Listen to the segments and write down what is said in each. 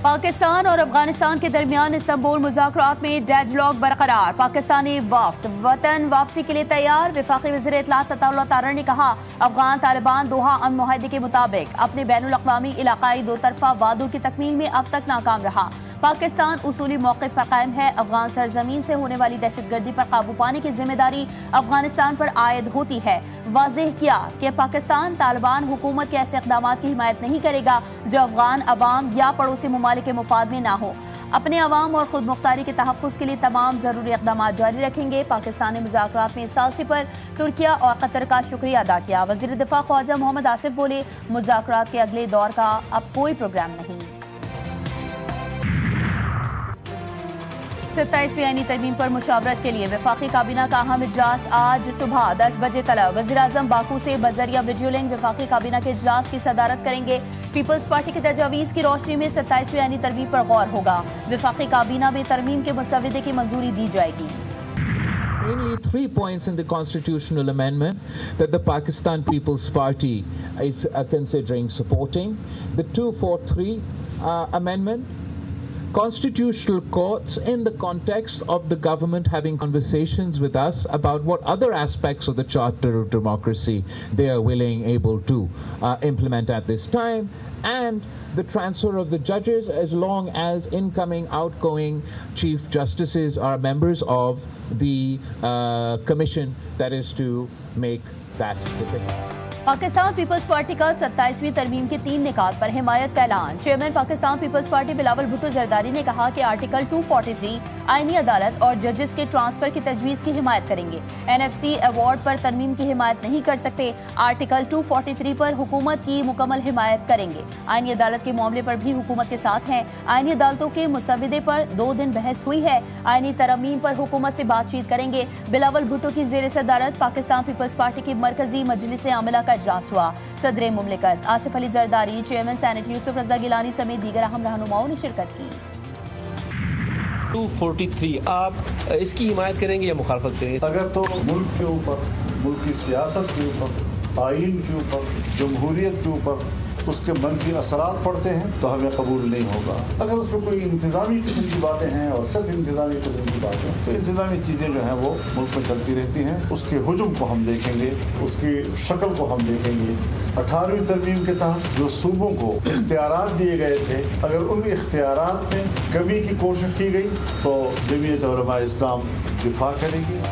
पाकिस्तान और अफगानिस्तान के दरमियान इस्तांबुल मुज़ाकरात में डेडलॉक बरकरार। पाकिस्तानी वफ्द वतन वापसी के लिए तैयार। वफाकी वज़ीर इत्तलात अताउल्लाह तारर ने कहा, अफगान तालिबान दोहा अमन मुआहदे के मुताबिक अपने बैनुल-अक़वामी इलाकाई दो तरफा वादों की तकमील में अब तक नाकाम रहा। पाकिस्तान उसूली मौक़िफ़ पर कायम है। अफगान सरजमीन से होने वाली दहशतगर्दी पर काबू पाने की जिम्मेदारी अफगानिस्तान पर आयद होती है। वाज़ेह किया कि पाकिस्तान तालिबान हुकूमत के ऐसे इक़दामात की हिमायत नहीं करेगा जो अफगान अवाम या पड़ोसी ममालिक के मुफाद में ना हो। अपने अवाम और खुद मुख्तारी के तहफ़्फ़ुज़ के लिए तमाम ज़रूरी इक़दाम जारी रखेंगे। पाकिस्तान ने मुज़ाकरात में इस सालसी पर तुर्किया और कतर का शुक्रिया अदा किया। वज़ीर दिफ़ा ख्वाजा मोहम्मद आसिफ बोले, मुज़ाकरात के अगले दौर का अब कोई प्रोग्राम नहीं। 27वीं आईनी तरमीम पर मुशावरत के लिए वफाकी काबीना का अहम इजलास आज सुबह 10 बजे तलब। वज़ीर-ए-आज़म बाकू से बजरिया वीडियो लिंक वफाकी काबीना के इजलास की सदारत करेंगे। पीपल्स पार्टी की तजावीज़ की रोशनी में 27वीं आईनी तरमीम पर गौर होगा। वफाकी काबीना में तरमीम के मुसवदे की मंजूरी दी जाएगी। Mainly 3 points in the constitutional amendment that the Pakistan People's Party is considering supporting. The 243 amendment, constitutional courts in the context of the government having conversations with us about what other aspects of the Charter of Democracy they are able to implement at this time, and the transfer of the judges as long as incoming, outgoing chief justices are members of the commission that is to make that decision. Pakistan Peoples Party का 27वीं तरमीम के 3 निकात पर हिमायत का ऐलान। Chairman Pakistan Peoples Party Bilawal Bhutto Zardari ने कहा कि आर्टिकल 243 आईनी अदालत और जजेस के ट्रांसफर की तजवीज़ की हिमायत करेंगे। NFC अवार्ड पर तरमीम की हिमायत नहीं कर सकते। आर्टिकल 243 पर हुकूमत की मुकम्मल हिमायत करेंगे। आईनी अदालत के मामले पर भी हुकूमत के साथ हैं। आईनी अदालतों के मुसवदे पर 2 दिन बहस हुई है। आईनी तरमीम पर हुकूमत से बातचीत करेंगे। बिलावल भुट्टो की ज़ेर सदारत पाकिस्तान पीपल्स पार्टी की मरकजी मजलिस आमिला का इजलास हुआ। सदर मुमलिकत आसिफ अली जरदारी, चेयरमैन सेनेट यूसुफ रजा गिलानी समेत दीगर अहम रहनुमाओं ने शिरकत की। 243 आप इसकी हिमायत करेंगे या मुखालफत करेंगे? अगर तो मुल्क के ऊपर, मुल्क की सियासत के ऊपर, आइन के ऊपर, जमहूरियत के ऊपर उसके मनफी असरात पड़ते हैं तो हमें कबूल नहीं होगा। अगर उसमें कोई इंतज़ामी किस्म की बातें हैं और सिर्फ इंतज़ामी किस्म की बातें, तो इंतज़ामी चीज़ें जो हैं वो मुल्क में चलती रहती हैं। उसके हुजूम को हम देखेंगे, उसकी शक्ल को हम देखेंगे। 18वीं तरमीम के तहत जो सूबों को इख्तियारात दिए गए थे, अगर उन इख्तियारात में कमी की कोशिश की गई तो जमीयत उलमा इस्लाम दिफा करेगी।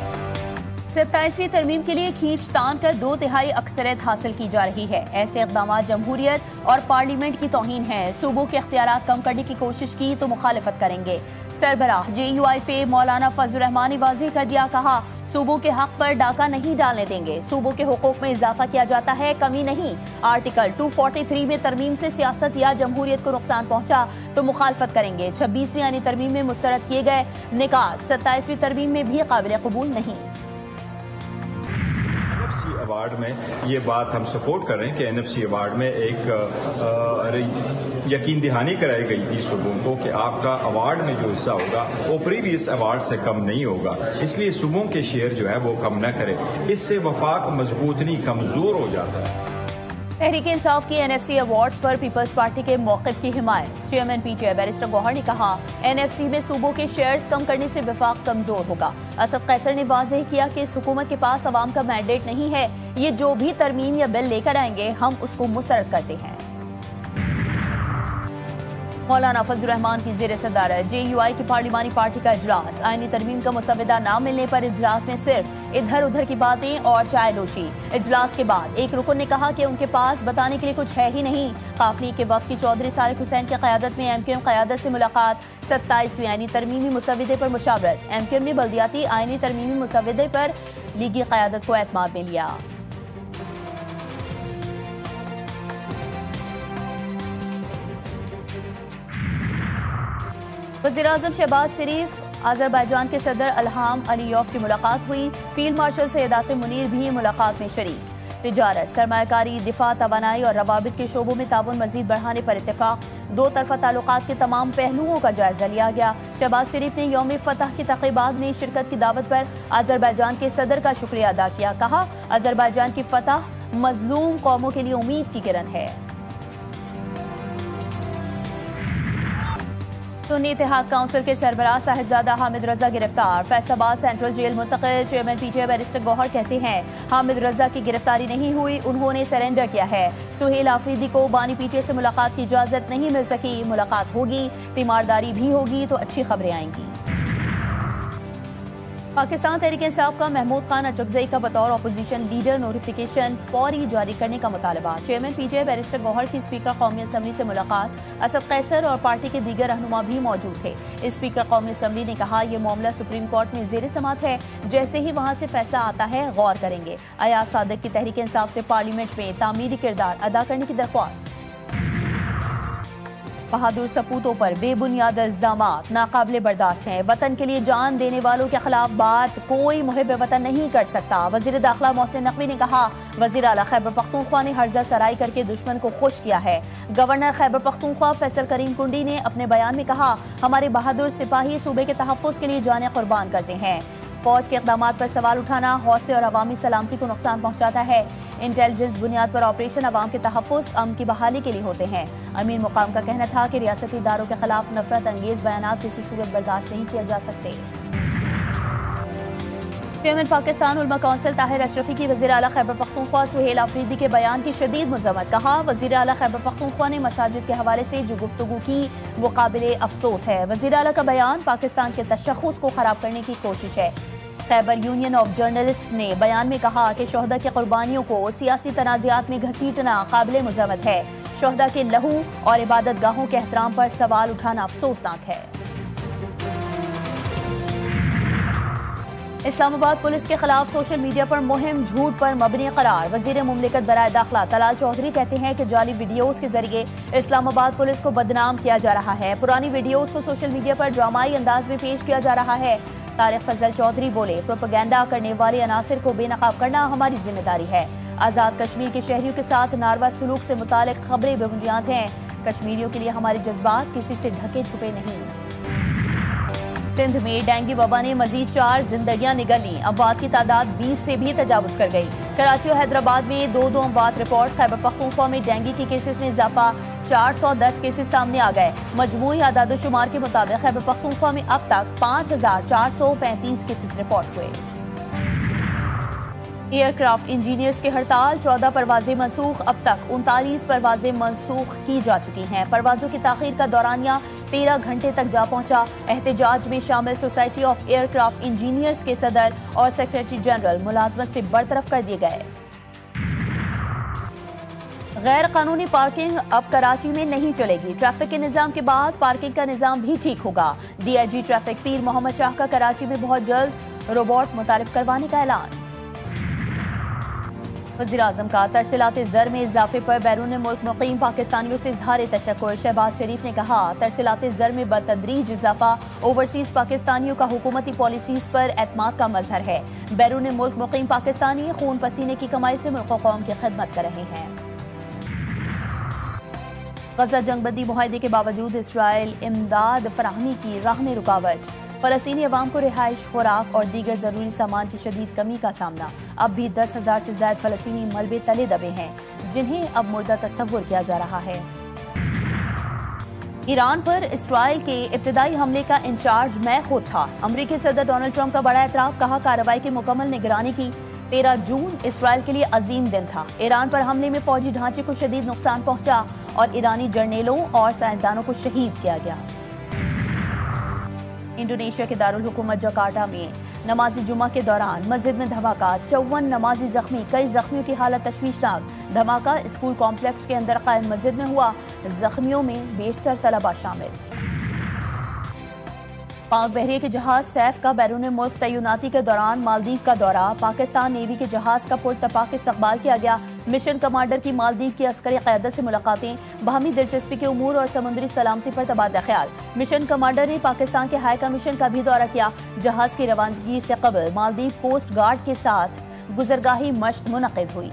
27वीं तरमीम के लिए खींचतान कर 2/3 अक्सरियत हासिल की जा रही है। ऐसे इक़दाम जमहूरियत और पार्लियामेंट की तौहीन है। सूबों के इख्तियारात कम करने की कोशिश की तो मुखालिफत करेंगे। सरबराह JUIF मौलाना फजलुर रहमान ने वाज़ेह कर दिया, कहा सूबों के हक पर डाका नहीं डालने देंगे। सूबों के हुकूक में इजाफा किया जाता है, कमी नहीं। आर्टिकल 243 में तरमीम से सियासत या जमहूरियत को नुकसान पहुंचा तो मुखालफत करेंगे। 26वीं आईनी तरमीम में मुस्तरद किए गए निकात 27वीं तरमीम में भी काबिल कबूल नहीं। अवार्ड में ये बात हम सपोर्ट कर रहे हैं कि NFC अवार्ड में एक यकीन दहानी कराई गई थी सूबों को कि आपका अवार्ड में जो हिस्सा होगा वो प्रीवियस अवार्ड से कम नहीं होगा, इसलिए सूबों के शेयर जो है वो कम न करें। इससे वफाक मजबूत नहीं, कमजोर हो जाता है। तहरीक इंसाफ की NFC अवार्ड्स पर पीपल्स पार्टी के मौक़िफ़ की हिमायत। चेयरमैन PTI बैरिस्टर गौहर ने कहा, NFC में सूबों के शेयर्स कम करने से वफाक कमजोर होगा। असद कैसर ने वाज़ेह किया कि इस हुकूमत के पास अवाम का मैंडेट नहीं है। ये जो भी तरमीम या बिल लेकर आएंगे हम उसको मुस्तरद करते हैं। मौलाना फजलुर रहमान की ज़ेर सदारत JUI की पार्लिमानी पार्टी का इजलास। आईनी तरमीम का मुसवदा न मिलने पर इजलास में सिर्फ इधर उधर की बातें और चाय नोशी। इजलास के बाद एक रुकन ने कहा कि उनके पास बताने के लिए कुछ है ही नहीं। काफली के वफ्द की चौधरी सारिक हुसैन की क़यादत में MQM क़यादत से मुलाकात। 27वीं आईनी तरमीमी मुसवदे पर मुशावरत। MQM ने बल्दियाती आईनी तरमीमी मुसवदे पर लीगी क़यादत को एतमाद में लिया। वज़ीर-ए-आज़म शहबाज शरीफ अज़रबैजान के सदर इल्हाम अलीयेव की मुलाकात हुई। फील्ड मार्शल सैयद आसिम मुनीर भी मुलाकात में शरीक। तिजारत, सरमायाकारी, दिफा, तवानाई और रवाबित के शोबों में ताउन मजीद बढ़ाने पर इत्तेफाक। 2 तरफ़ा ताल्लुकात के तमाम पहलुओं का जायजा लिया गया। शहबाज शरीफ ने यौम फतह की तक़रीबात में शिरकत की दावत पर अज़रबैजान के सदर का शुक्रिया अदा किया। कहा, अज़रबैजान की फतह मजलूम कौमों के लिए उम्मीद की किरण है। सुन्नी इत्तेहाद काउंसिल के सरबराह साहिबजादा हामिद रजा गिरफ्तार। फैसलाबाद सेंट्रल जेल मुंतकिल। चेयरमैन पीटीआई बैरिस्टर गौहर कहते हैं हामिद रजा की गिरफ्तारी नहीं हुई, उन्होंने सरेंडर किया है। सुहेल आफरीदी को बानी पीटीआई से मुलाकात की इजाजत नहीं मिल सकी, मुलाकात होगी, तीमारदारी भी होगी तो अच्छी खबरें आएंगी। पाकिस्तान तहरीक इंसाफ का महमूद खान अचकजई का बतौर अपोजिशन लीडर नोटिफिकेशन फौरी जारी करने का मुतालबा। चेयरमैन पीटीआई बैरिस्टर गौहर की स्पीकर कौमी असम्बली से मुलाकात। असद कैसर और पार्टी के दीगर रहनुमा भी मौजूद थे। स्पीकर कौमी असम्बली ने कहा यह मामला सुप्रीम कोर्ट में जेर समात है, जैसे ही वहां से फैसला आता है गौर करेंगे। अयाज सादिक की तहरीक इंसाफ से पार्लियामेंट में तामीरी किरदार अदा करने की दरख्वास्त। बहादुर सपूतों पर बेबुनियाद इल्जामात नाकाबिले बर्दाश्त हैं। वतन के लिए जान देने वालों के खिलाफ बात कोई मुहिब वतन नहीं कर सकता। वजीर दाखिला मोहसिन नकवी ने कहा वजीर आला खैबर पख्तूनख्वा ने हर्जा सराई करके दुश्मन को खुश किया है। गवर्नर खैबर पख्तूनख्वा फैसल करीम कुंडी ने अपने बयान में कहा हमारे बहादुर सिपाही सूबे के तहफ़्फ़ुज़ के लिए जानें कुर्बान करते हैं। फौज के इक़दामात पर सवाल उठाना हौसले और अवामी सलामती को नुकसान पहुँचाता है। इंटेलिजेंस बुनियाद पर ऑपरेशन अवाम के तहफ़्फ़ुज़ अमन की बहाली के लिए होते हैं। अमीर मुकाम का कहना था कि रियासती इदारों के खिलाफ नफरत अंगेज बयानात किसी सूरत बर्दाश्त नहीं किया जा सकते। चेयरमैन पाकिस्तान उलमा काउंसिल ताहिर अशरफी की वज़ीर आला खैबर पख्तूनख्वा सुहेल आफरीदी के बयान की शदीद मज़म्मत। कहा वज़ीर आला खैबर पख्तूनख्वा ने मसाजिद के हवाले से जो गुफ्तगू की वो काबिले अफसोस है। वज़ीर आला का बयान पाकिस्तान के तशख़्ख़ुस को ख़राब करने की कोशिश है। खैबर यूनियन ऑफ जर्नलिस्ट ने बयान में कहा कि शोहदा की कुर्बानियों को सियासी तनाज़ात में घसीटना काबिले मज़म्मत है। शोहदा के लहू और इबादत गाहों के एहतराम पर सवाल उठाना अफसोसनाक है। इस्लामाबाद पुलिस के खिलाफ सोशल मीडिया पर मुहिम झूठ पर मबनी करार। वजीर मुमलिकत बराए दाखिला तलाल चौधरी कहते हैं कि जाली वीडियोस के जरिए इस्लामाबाद पुलिस को बदनाम किया जा रहा है। पुरानी वीडियोस को सोशल मीडिया पर ड्रामाई अंदाज में पेश किया जा रहा है। तारिक फजल चौधरी बोले प्रोपेगेंडा करने वाले अनासिर को बेनकाब करना हमारी जिम्मेदारी है। आज़ाद कश्मीर के शहरियों के साथ नारवा सलूक से मुतालिक खबरें बेबुनियाद हैं। कश्मीरियों के लिए हमारे जज्बात किसी से ढके छुपे नहीं। सिंध में डेंगू वबा ने मजीद 4 जिंदगियां निगल ली। अमवात की तादाद 20 से भी तजावुज कर गई। कराची और हैदराबाद में 2 अमवात रिपोर्ट। खैबर पख्तूनख्वा में डेंगू के केसेस में इजाफा, 410 केसेस सामने आ गए। मजमूई आदादोशुमार के मुताबिक खैबर पख्तूनख्वा में अब तक 5435 केसेस रिपोर्ट हुए। एयरक्राफ्ट इंजीनियर्स की हड़ताल, 14 परवाजें मनसूख। अब तक 39 परवाजें मनसूख की जा चुकी हैं। परवाजों की ताखीर का दौरानिया 13 घंटे तक जा पहुंचा। एहतजाज में शामिल सोसाइटी ऑफ एयरक्राफ्ट इंजीनियर्स के सदर और सेक्रेटरी जनरल मुलाजमत से बरतरफ कर दिए गए। गैर कानूनी पार्किंग अब कराची में नहीं चलेगी। ट्रैफिक के निजाम के बाद पार्किंग का निजाम भी ठीक होगा। डीआईजी ट्रैफिक पीर मोहम्मद शाह का कराची में बहुत जल्द रोबोट मुतारिफ करवाने का ऐलान। वज़ीर-ए-आज़म का तरसीलात ज़र में इजाफे पर बैरून मुल्क मुक़ीम पाकिस्तानियों से इज़हार तशक्कुर। शहबाज शरीफ ने कहा तरसीलात ज़र में बतदरीज इजाफा ओवरसीज़ पाकिस्तानियों का हुकूमती पॉलिसीज़ पर एतमाद का मजहर है। बैरून मुल्क मुक़ीम पाकिस्तानी खून पसीने की कमाई से मुल्क व कौम की खिदमत कर रहे हैं। गजा जंगबंदी मुआहदे के बावजूद इसराइल इमदाद फराहमी की राह में रुकावट। फ़लस्तीनी अवाम को रिहाइश, खुराक और दीगर ज़रूरी सामान की शदीद कमी का सामना। अब भी 10,000 से ज़ायद फ़लस्तीनी मलबे तले दबे हैं, जिन्हें अब मुर्दा तस्वुर किया जा रहा है। ईरान पर इसराइल के इब्तिदाई हमले का इंचार्ज मैं खुद था। अमरीकी सदर डोनाल्ड ट्रंप का बड़ा एतराफ़, कहा कार्रवाई की मुकम्मल निगरानी की। 13 जून इसराइल के लिए अजीम दिन था। ईरान पर हमले में फौजी ढांचे को शदीद नुकसान पहुंचा और ईरानी जर्नेलों और साइंसदानों को शहीद किया गया। इंडोनेशिया के दारुल हुकूमत जकार्ता में नमाजी जुमा के दौरान मस्जिद में धमाका, 54 नमाजी जख्मी, कई जख्मियों की हालत तशवीशनाक। धमाका स्कूल कॉम्प्लेक्स के अंदर कायम मस्जिद में हुआ। जख्मियों में बेशतर तलबा शामिल। पाक बहरिया के जहाज सैफ का बैरून मुल्क तैनाती के दौरान मालदीव का दौरा। पाकिस्तान नेवी के जहाज का पुरतपाक इस्तकबाल किया गया। मिशन कमांडर की मालदीव की अस्करी क़यादत से मुलाकातें, बाहमी दिलचस्पी के उमूर और समुद्री सलामती पर तबादला ख्याल। मिशन कमांडर ने पाकिस्तान के हाई कमीशन का भी दौरा किया। जहाज की रवानगी से कबल मालदीव कोस्ट गार्ड के साथ गुजरगाही मश्क मुनक़िद हुई।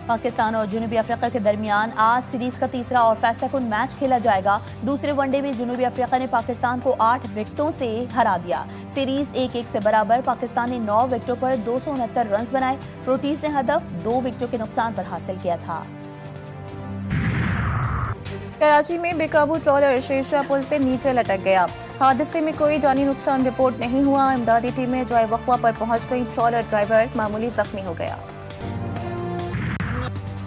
पाकिस्तान और जनूबी अफ्रीका के दरमियान आज सीरीज का तीसरा और फैसलाकुन मैच खेला जाएगा। दूसरे वनडे में जनूबी अफ्रीका ने पाकिस्तान को 8 विकेटों से हरा दिया। सीरीज 1-1 से बराबर। पाकिस्तान ने 9 विकेटों पर 269 रन बनाए। प्रोटीज ने हदफ 2 विकेटों के नुकसान पर हासिल किया था। कराची में बेकाबू ट्रॉलर शेरशाह पुल से नीचे लटक गया। हादसे में कोई जानी नुकसान रिपोर्ट नहीं हुआ। इमदादी टीमें जॉय वक़्वा पर पहुंच गई। ट्रॉलर ड्राइवर मामूली जख्मी हो गया।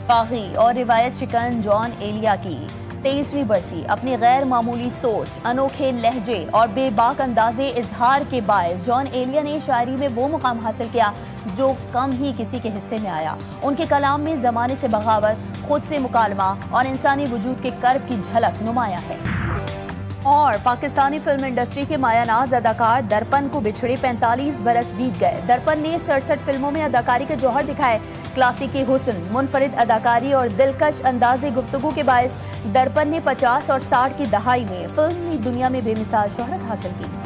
बागी और रिवायत शिकन जॉन एलिया की 23वीं बरसी अपनी गैर मामूली सोच, अनोखे लहजे और बेबाक अंदाजे इजहार के बायस जॉन एलिया ने शायरी में वो मुकाम हासिल किया जो कम ही किसी के हिस्से में आया। उनके कलाम में ज़माने से बगावत, खुद से मुकालमा और इंसानी वजूद के कर्ब की झलक नुमाया है। और पाकिस्तानी फिल्म इंडस्ट्री के मायानाज अदाकार दर्पण को बिछड़े 45 बरस बीत गए। दर्पण ने 67 फिल्मों में अदाकारी के जौहर दिखाए। क्लासिकी हुस्न, मुनफरिद अदाकारी और दिलकश अंदाज़े गुफ्तगू के बायस दर्पण ने 50 और 60 की दहाई में फिल्मी दुनिया में बेमिसाल शोहरत हासिल की।